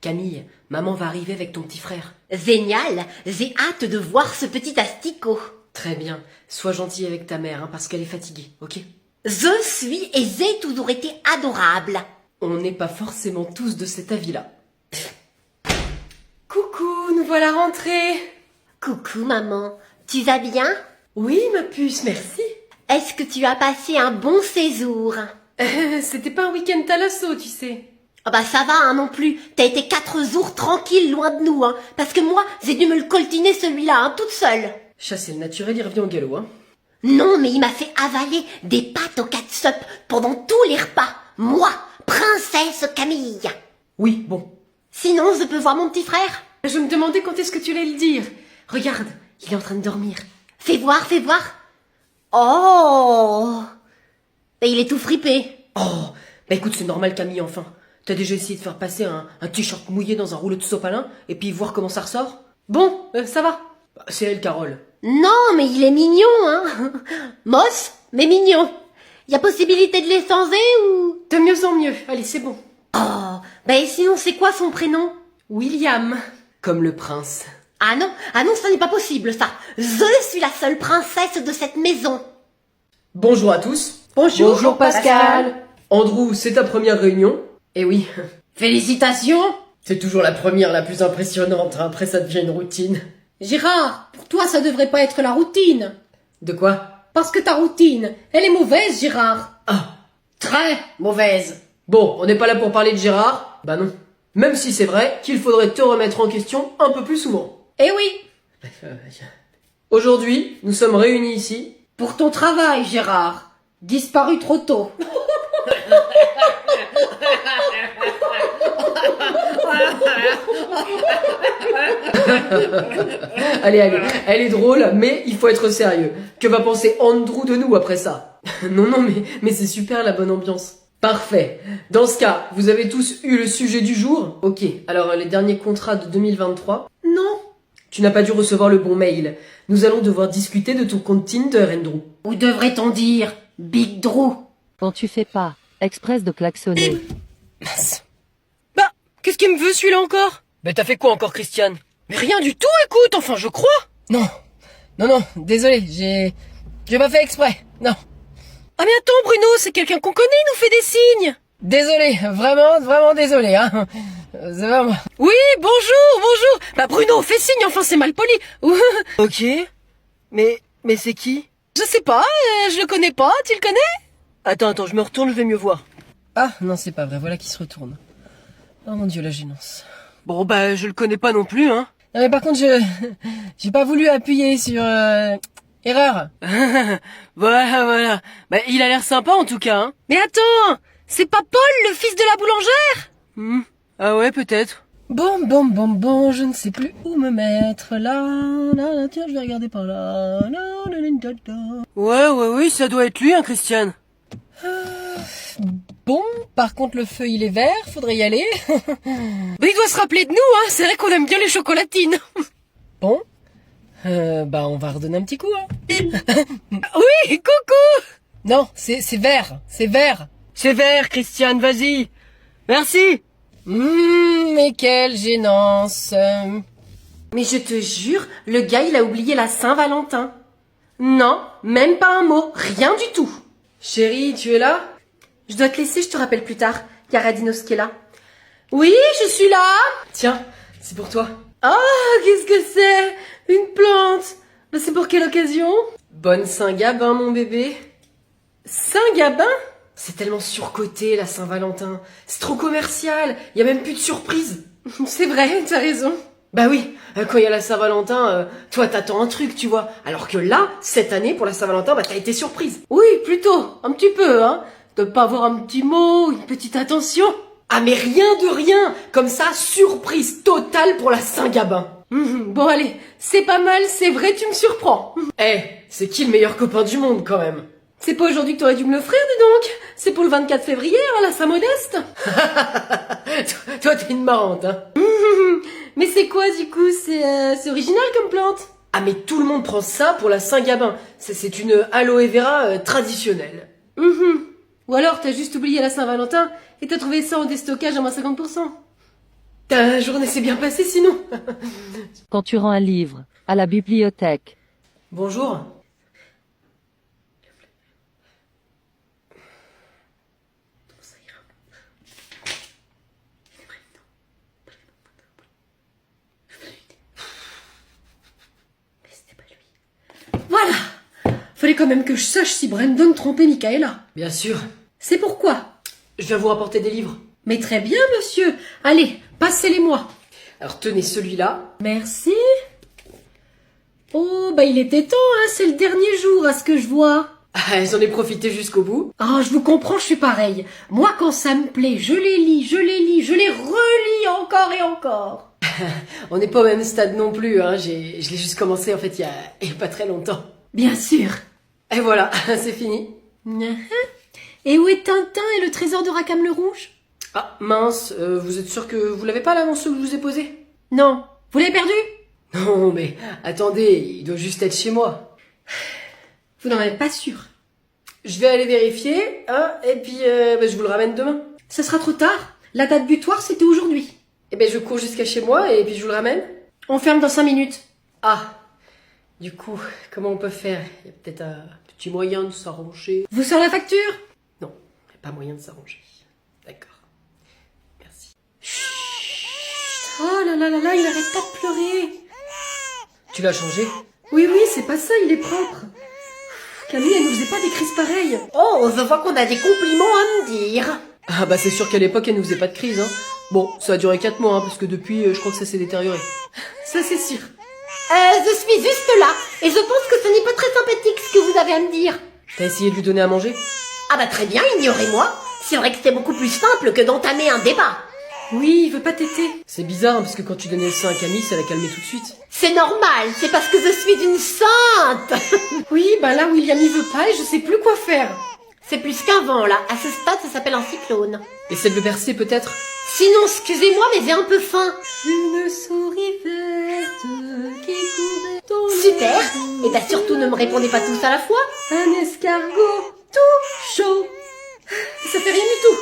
Camille, maman va arriver avec ton petit frère. Génial, j'ai hâte de voir ce petit asticot. Très bien, sois gentil avec ta mère, parce qu'elle est fatiguée, ok? Je suis et j'ai toujours été adorable. On n'est pas forcément tous de cet avis-là. Coucou, nous voilà rentrés. Coucou maman, tu vas bien? Oui, ma puce, merci. Est-ce que tu as passé un bon séjour? C'était pas un week-end thalasso, tu sais. Ah bah ça va hein, non plus, t'as été 4 jours tranquille loin de nous parce que moi j'ai dû me le coltiner celui-là toute seule. Chasser le naturel, il revient au galop, Non mais il m'a fait avaler des pâtes au catsup pendant tous les repas. Moi, princesse Camille. Oui, bon. Sinon je peux voir mon petit frère? Je me demandais quand est-ce que tu allais le dire. Regarde, il est en train de dormir. Fais voir, fais voir. Oh, et il est tout fripé. Oh, bah écoute, c'est normal Camille, enfin. T'as déjà essayé de faire passer un t-shirt mouillé dans un rouleau de sopalin et puis voir comment ça ressort? Bon, ça va. Bah, c'est elle, Carole. Non, mais il est mignon, Moche, mais mignon. Y a possibilité de l'échanger ou? De mieux en mieux. Allez, c'est bon. Oh, ben sinon c'est quoi son prénom? William. Comme le prince. Ah non, ça n'est pas possible, ça. Je suis la seule princesse de cette maison. Bonjour à tous. Bonjour, Pascal. Andrew, c'est ta première réunion? Eh oui. Félicitations. C'est toujours la première la plus impressionnante, après ça devient une routine. Gérard, pour toi ça devrait pas être la routine. De quoi? Parce que ta routine, elle est mauvaise, Gérard. Ah. Très mauvaise. Bon, on n'est pas là pour parler de Gérard? Bah non. Même si c'est vrai qu'il faudrait te remettre en question un peu plus souvent. Eh oui. Aujourd'hui, nous sommes réunis ici. Pour ton travail, Gérard. Disparu trop tôt. Allez, elle est drôle, mais il faut être sérieux. Que va penser Andrew de nous après ça? Non, mais c'est super la bonne ambiance. Parfait. Dans ce cas, vous avez tous eu le sujet du jour? Ok, alors les derniers contrats de 2023? Non. Tu n'as pas dû recevoir le bon mail. Nous allons devoir discuter de ton compte Tinder, Andrew. Ou devrait-on dire Big Drew? Quand tu fais pas express de klaxonner. Mince. Bah, qu'est-ce qu'il me veut celui-là encore? Bah t'as fait quoi encore, Christiane? Mais rien du tout, écoute, enfin je crois. Non, désolé, j'ai pas fait exprès, non. Ah mais attends Bruno, c'est quelqu'un qu'on connaît, il nous fait des signes. Désolé, vraiment désolé, C'est vraiment... Oui, bonjour. Bah Bruno, fais signe, enfin c'est mal poli. Ok, mais c'est qui? Je sais pas, je le connais pas, tu le connais? Attends, je me retourne, je vais mieux voir. Ah, non c'est pas vrai, voilà qui se retourne. Oh mon dieu, la gênance. Bon bah je le connais pas non plus, Non mais par contre j'ai pas voulu appuyer sur erreur. Voilà. Bah il a l'air sympa en tout cas, Mais attends, c'est pas Paul le fils de la boulangère? Ah ouais peut-être. Bon, je ne sais plus où me mettre là, tiens je vais regarder par là. Oui, ça doit être lui Christiane. Bon, par contre le feu il est vert, faudrait y aller. Mais il doit se rappeler de nous, c'est vrai qu'on aime bien les chocolatines. Bon, bah on va redonner un petit coup, Oui, coucou. Non, c'est vert. C'est vert, Christiane, vas-y. Merci. Mais quelle gênance. Mais je te jure, le gars il a oublié la Saint-Valentin. Non, même pas un mot, rien du tout. Chérie, tu es là? Je dois te laisser, je te rappelle plus tard. Il y a Radinos qui est là. Oui, je suis là. Tiens, c'est pour toi. Oh, qu'est-ce que c'est? Une plante. Bah, c'est pour quelle occasion? Bonne Saint-Gabin, mon bébé. Saint-Gabin? C'est tellement surcoté, la Saint-Valentin. C'est trop commercial. Il y a même plus de surprise. C'est vrai, t'as raison. Bah oui, quand il y a la Saint-Valentin, toi t'attends un truc, tu vois. Alors que là, cette année, pour la Saint-Valentin, bah t'as été surprise. Oui, plutôt, un petit peu, De pas avoir un petit mot, une petite attention. Ah mais rien de rien. Comme ça, surprise totale pour la Saint-Gabin. Bon allez, c'est pas mal, c'est vrai, tu me surprends. C'est qui le meilleur copain du monde quand même? C'est pas aujourd'hui que t'aurais dû me l'offrir, dis donc. C'est pour le 24 février, la Saint-Modeste. Toi, t'es une marrante, Mais c'est quoi, du coup? C'est original comme plante. Ah, mais tout le monde prend ça pour la Saint-Gabin. C'est une aloe vera traditionnelle. Ou alors, t'as juste oublié la Saint-Valentin et t'as trouvé ça en déstockage à moins 50%. Ta journée s'est bien passée sinon? Quand tu rends un livre, à la bibliothèque. Bonjour. Voilà. Fallait quand même que je sache si Brandon trompait Michaela. Bien sûr. C'est pourquoi? Je viens vous rapporter des livres. Mais très bien, monsieur. Allez, passez-les-moi. Alors tenez celui-là. Merci. Oh, bah il était temps, hein, c'est le dernier jour à ce que je vois. Ah, j'en ai profité jusqu'au bout. Ah, je vous comprends, je suis pareil. Moi, quand ça me plaît, je les lis, je les relis encore et encore. On n'est pas au même stade non plus, hein. Je l'ai juste commencé en fait il y a pas très longtemps. Bien sûr. Et voilà, c'est fini. Et où est Tintin et le trésor de Rackham le Rouge? Ah, mince, vous êtes sûr que vous l'avez pas là dans ce que je vous ai posé? Non. Vous l'avez perdu? Non, mais attendez, il doit juste être chez moi. Vous n'en êtes pas sûr? Je vais aller vérifier, hein, et puis je vous le ramène demain. Ça sera trop tard. La date butoir, c'était aujourd'hui. Eh ben, je cours jusqu'à chez moi et puis je vous le ramène. On ferme dans 5 minutes. Ah, du coup, comment on peut faire? Il y a peut-être un petit moyen de s'arranger. Vous sort la facture? Non, il n'y a pas moyen de s'arranger. D'accord. Merci. Chut. Oh là là là là, il arrête pas de pleurer. Tu l'as changé? Oui, c'est pas ça, il est propre. Camille, elle nous faisait pas des crises pareilles. Oh, je vois qu'on a des compliments à me dire. Ah bah c'est sûr qu'à l'époque, elle nous faisait pas de crise, hein. Bon, ça a duré 4 mois, hein, parce que depuis, je crois que ça s'est détérioré. Ça c'est sûr. Je suis juste là, et je pense que ce n'est pas très sympathique ce que vous avez à me dire. T'as essayé de lui donner à manger? Ah bah très bien, ignorez-moi. C'est vrai que c'est beaucoup plus simple que d'entamer un débat. Oui, il veut pas téter. C'est bizarre, hein, parce que quand tu donnais le sein à Camille, ça l'a calmé tout de suite. C'est normal, c'est parce que je suis une sainte. Oui, bah là, William y veut pas et je sais plus quoi faire. C'est plus qu'un vent là, à ce stade ça s'appelle un cyclone. Essaie de le bercer peut-être? Sinon, excusez-moi, mais j'ai un peu faim. Une souris verte qui courait dans Super. Et bah surtout ne me répondez pas tous à la fois. un escargot tout chaud. Ça fait rien du tout.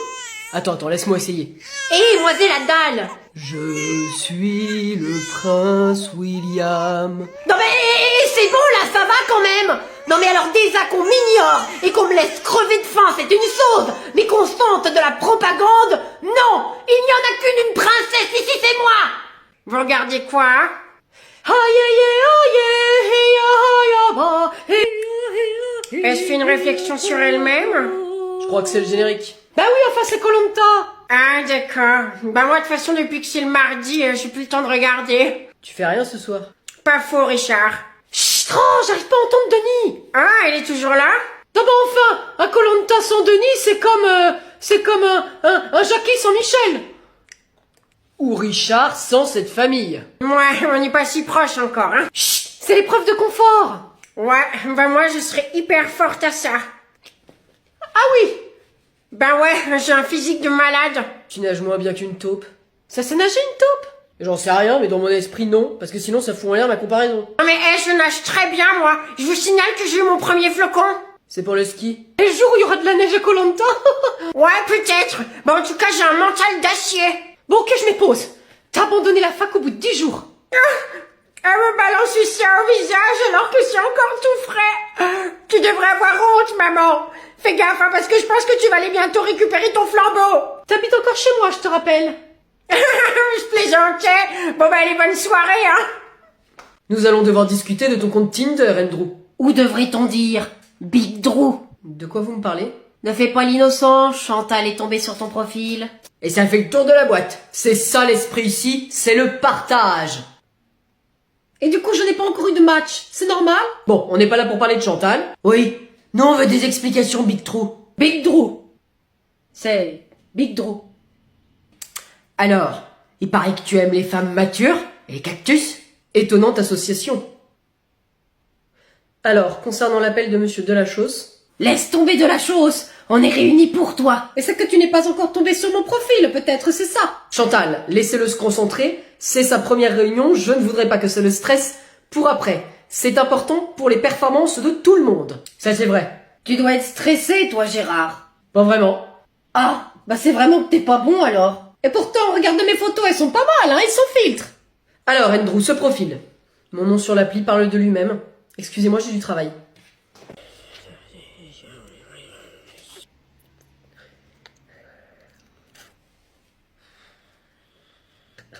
Attends, laisse-moi essayer. Hé, moi j'ai la dalle. Je suis le prince William. Non mais c'est bon là, ça va quand même. Non mais alors déjà qu'on m'ignore et qu'on me laisse crever de faim, c'est une chose. Mais qu'on se tente de la propagande, non. Il n'y en a qu'une princesse ici, c'est moi. Vous regardiez quoi, hein? Est-ce une réflexion sur elle-même? Je crois que c'est le générique. Bah oui, enfin c'est Koh-Lanta. Ah d'accord. Bah moi de toute façon depuis que c'est le mardi, j'ai plus le temps de regarder. Tu fais rien ce soir? Pas faux, Richard. Chut, j'arrive pas à entendre Denis. Ah, elle est toujours là? Non bah enfin, un Koh-Lanta sans Denis, c'est comme un Jackie sans Michel. Ou Richard sans cette famille. Ouais, on n'est pas si proche encore, hein. Chut, c'est l'épreuve de confort. Ouais, bah moi je serais hyper forte à ça. Ah oui. Ben ouais, j'ai un physique de malade. Tu nages moins bien qu'une taupe. Ça sait nager une taupe? J'en sais rien, mais dans mon esprit non, parce que sinon ça fout en l'air ma comparaison. Non mais je nage très bien moi. Je vous signale que j'ai eu mon premier flocon. C'est pour le ski. Et le jour où il y aura de la neige à Koh-Lanta? Ouais, peut-être. Bon, en tout cas, j'ai un mental d'acier. Bon, ok, je m'épose. T'as abandonné la fac au bout de 10 jours. Elle me balance ça au visage alors que c'est encore tout frais. Tu devrais avoir honte, maman. Fais gaffe, hein, parce que je pense que tu vas aller bientôt récupérer ton flambeau. T'habites encore chez moi, je te rappelle. Je plaisantais. Bon, bah, allez, bonne soirée, hein. Nous allons devoir discuter de ton compte Tinder, Andrew. Ou devrait-on dire Big Drew? De quoi vous me parlez? Ne fais pas l'innocent, Chantal est tombée sur ton profil. Et ça fait le tour de la boîte. C'est ça l'esprit ici, c'est le partage. Et du coup, je n'ai pas encore eu de match, c'est normal? Bon, on n'est pas là pour parler de Chantal. Oui. Nous, on veut des explications, Big Drew. Big Drew. C'est Big Drew. Alors, il paraît que tu aimes les femmes matures et les cactus. Étonnante association. Alors, concernant l'appel de Monsieur Delachausse... Laisse tomber Delachausse. On est réunis pour toi. Et c'est que tu n'es pas encore tombé sur mon profil, peut-être, c'est ça? Chantal, laissez-le se concentrer. C'est sa première réunion, je ne voudrais pas que ça le stresse pour après. C'est important pour les performances de tout le monde. Ça, c'est vrai. Tu dois être stressé, toi, Gérard. Pas vraiment. Ah, bah c'est vraiment que t'es pas bon, alors. Et pourtant, regarde mes photos, elles sont pas mal, hein, elles sont filtres. Alors, Andrew, ce profil. Mon nom sur l'appli parle de lui-même. Excusez-moi, j'ai du travail.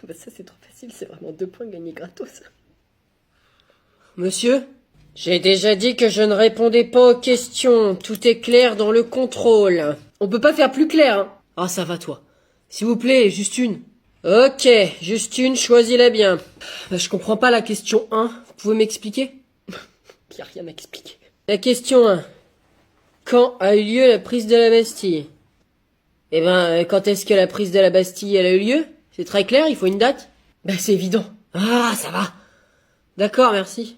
Bah ça c'est trop facile, c'est vraiment 2 points gagnés gratos. Monsieur, j'ai déjà dit que je ne répondais pas aux questions. Tout est clair dans le contrôle. On peut pas faire plus clair, hein. Ah ça va toi. S'il vous plaît, juste une. Ok, juste une, choisis-la bien. Bah, je comprends pas la question 1. Vous pouvez m'expliquer? Y a rien à expliquer. La question 1. Quand a eu lieu la prise de la Bastille? Eh ben, quand est-ce que la prise de la Bastille elle a eu lieu? C'est très clair, il faut une date? Bah c'est évident. Ah, ça va. D'accord, merci.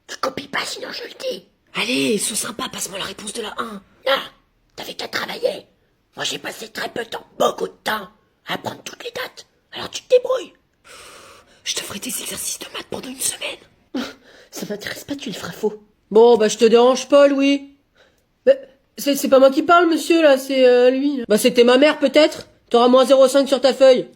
Tu copies pas, sinon je le dis. Allez, sois sympa, passe-moi la réponse de la 1. Non, t'avais qu'à travailler. Moi, j'ai passé très peu de temps, beaucoup de temps, à apprendre toutes les dates. Alors tu te débrouilles. Je te ferai des exercices de maths pendant une semaine. Ça m'intéresse pas, tu le feras faux. Bon, bah je te dérange pas, Louis. Bah, c'est pas moi qui parle, monsieur, là, c'est lui. Là. Bah c'était ma mère, peut-être? T'auras moins 0,5 sur ta feuille.